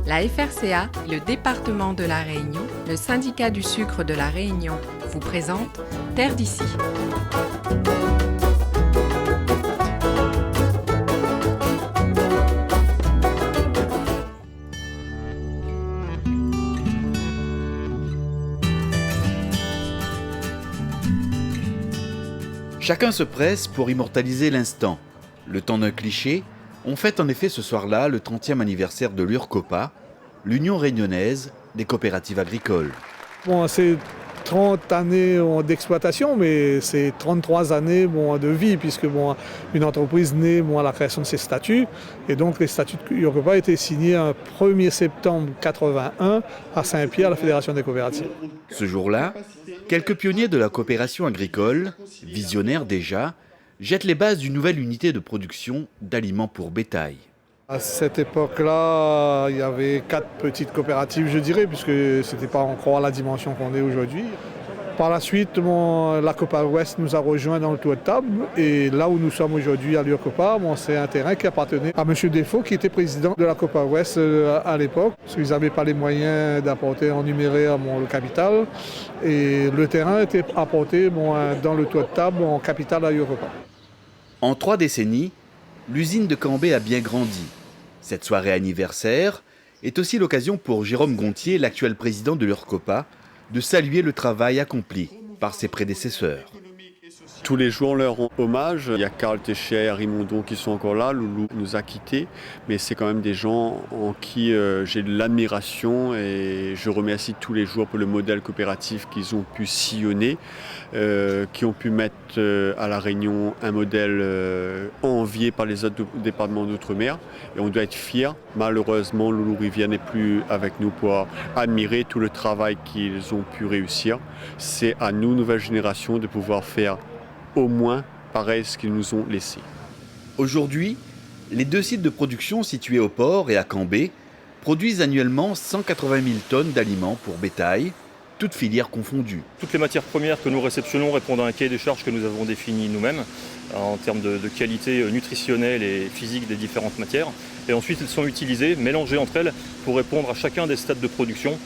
La FRCA, le département de la Réunion, le syndicat du sucre de la Réunion vous présente Terre d'ici. Chacun se presse pour immortaliser l'instant. Le temps d'un cliché, on fête en effet ce soir-là le 30e anniversaire de l'URCOPA, l'Union réunionnaise des coopératives agricoles. Bon, c'est 30 années d'exploitation, mais c'est 33 années de vie, puisque une entreprise naît à la création de ses statuts. Et donc les statuts de l'URCOPA étaient signés le 1er septembre 1981 à Saint-Pierre, à la Fédération des coopératives. Ce jour-là, quelques pionniers de la coopération agricole, visionnaires déjà, jettent les bases d'une nouvelle unité de production d'aliments pour bétail. À cette époque-là, il y avait 4 petites coopératives, je dirais, puisque ce n'était pas encore la dimension qu'on est aujourd'hui. Par la suite, la Copa Ouest nous a rejoints dans le tour de table. Et là où nous sommes aujourd'hui à l'URCOPA, c'est un terrain qui appartenait à M. Defoe, qui était président de la Copa Ouest à l'époque, parce qu'ils n'avaient pas les moyens d'apporter en numéraire le capital. Et le terrain était apporté dans le tour de table en capital à l'URCOPA. En 3 décennies, l'usine de Cambé a bien grandi. Cette soirée anniversaire est aussi l'occasion pour Jérôme Gontier, l'actuel président de l'URCOPA, de saluer le travail accompli par ses prédécesseurs. Tous les jours, on leur rend hommage. Il y a Carl Téchier et Rimondon qui sont encore là. Loulou nous a quittés. Mais c'est quand même des gens en qui j'ai de l'admiration et je remercie tous les jours pour le modèle coopératif qu'ils ont pu sillonner, qui ont pu mettre à La Réunion un modèle envié par les autres départements d'outre-mer. Et on doit être fiers. Malheureusement, Loulou Rivière n'est plus avec nous pour admirer tout le travail qu'ils ont pu réussir. C'est à nous, nouvelle génération, de pouvoir faire au moins pareil ce qu'ils nous ont laissé. Aujourd'hui, les 2 sites de production situés au port et à Cambé produisent annuellement 180 000 tonnes d'aliments pour bétail, toutes filières confondues. Toutes les matières premières que nous réceptionnons répondent à un cahier des charges que nous avons défini nous-mêmes en termes de qualité nutritionnelle et physique des différentes matières. Et ensuite, elles sont utilisées, mélangées entre elles pour répondre à chacun des stades de production.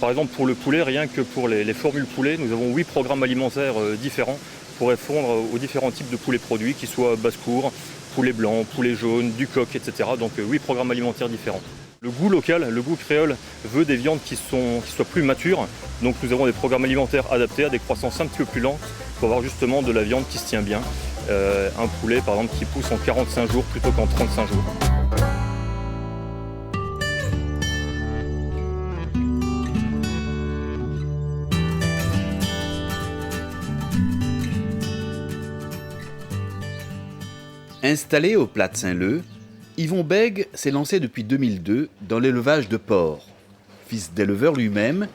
Par exemple, pour le poulet, rien que pour les formules poulet, nous avons 8 programmes alimentaires différents pour répondre aux différents types de poulets produits, qu'ils soient basse-cour, poulet blanc, poulet jaune, du coq, etc. Donc 8 programmes alimentaires différents. Le goût local, le goût créole veut des viandes qui soient plus matures. Donc nous avons des programmes alimentaires adaptés à des croissances un petit peu plus lentes pour avoir justement de la viande qui se tient bien. Un poulet par exemple qui pousse en 45 jours plutôt qu'en 35 jours. Installé au Plat de Saint-Leu, Yvon Bègue s'est lancé depuis 2002 dans l'élevage de porcs. Fils d'éleveur lui-même,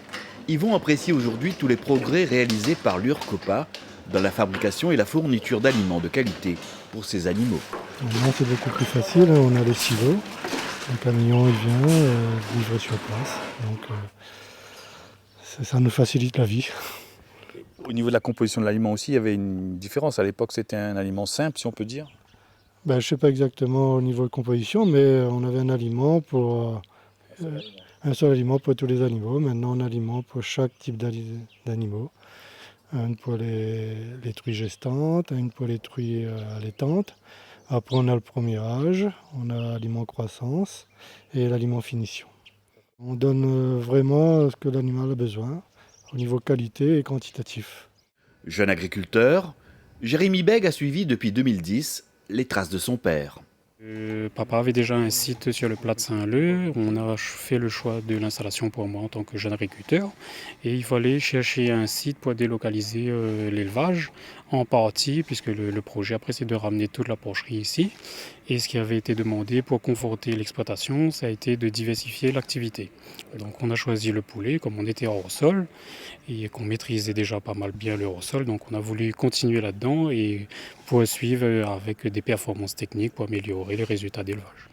Yvon apprécie aujourd'hui tous les progrès réalisés par l'URCOPA dans la fabrication et la fourniture d'aliments de qualité pour ses animaux. Maintenant c'est beaucoup plus facile, on a les silos, le camion il vient, livré sur place, donc ça nous facilite la vie. Au niveau de la composition de l'aliment aussi, il y avait une différence. À l'époque c'était un aliment simple si on peut dire. Je ne sais pas exactement au niveau de composition, mais on avait un aliment pour un seul aliment pour tous les animaux. Maintenant, un aliment pour chaque type d'animaux. Une pour les truies gestantes, une pour les truies allaitantes. Après, on a le premier âge, on a l'aliment croissance et l'aliment finition. On donne vraiment ce que l'animal a besoin au niveau qualité et quantitatif. Jeune agriculteur, Jérémy Bègue a suivi depuis 2010 les traces de son père. Papa avait déjà un site sur le Plat de Saint-Leu. On a fait le choix de l'installation pour moi en tant que jeune agriculteur. Et il fallait chercher un site pour délocaliser l'élevage en partie, puisque le projet après c'est de ramener toute la porcherie ici. Et ce qui avait été demandé pour conforter l'exploitation, ça a été de diversifier l'activité. Donc on a choisi le poulet, comme on était hors sol et qu'on maîtrisait déjà pas mal bien le hors sol. Donc on a voulu continuer là-dedans et poursuivre avec des performances techniques pour améliorer les résultats d'élevage.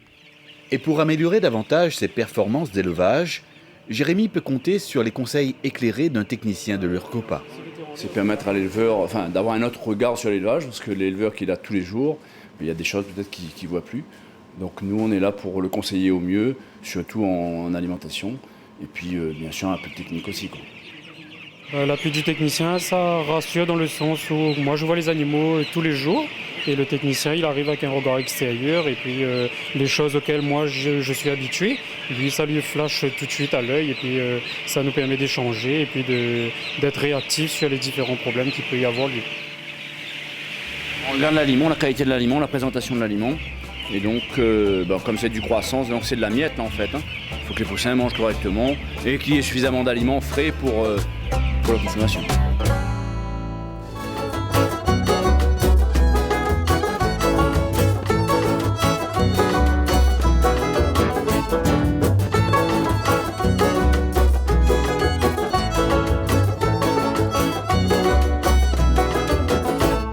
Et pour améliorer davantage ses performances d'élevage, Jérémy peut compter sur les conseils éclairés d'un technicien de l'URCOPA. C'est permettre à l'éleveur d'avoir un autre regard sur l'élevage, parce que l'éleveur qu'il a tous les jours, il y a des choses peut-être qu'il ne voit plus. Donc nous, on est là pour le conseiller au mieux, surtout en alimentation. Et puis, bien sûr, un peu de technique aussi, quoi. L'appui du technicien, ça rassure dans le sens où moi je vois les animaux tous les jours et le technicien il arrive avec un regard extérieur et puis les choses auxquelles moi je suis habitué, lui ça lui flash tout de suite à l'œil et puis ça nous permet d'échanger et puis d'être réactif sur les différents problèmes qu'il peut y avoir lui. On regarde l'aliment, la qualité de l'aliment, la présentation de l'aliment. Et donc, comme c'est du croissance, donc c'est de la miette là, en fait. Il faut que les poussins mangent correctement et qu'il y ait suffisamment d'aliments frais pour la consommation.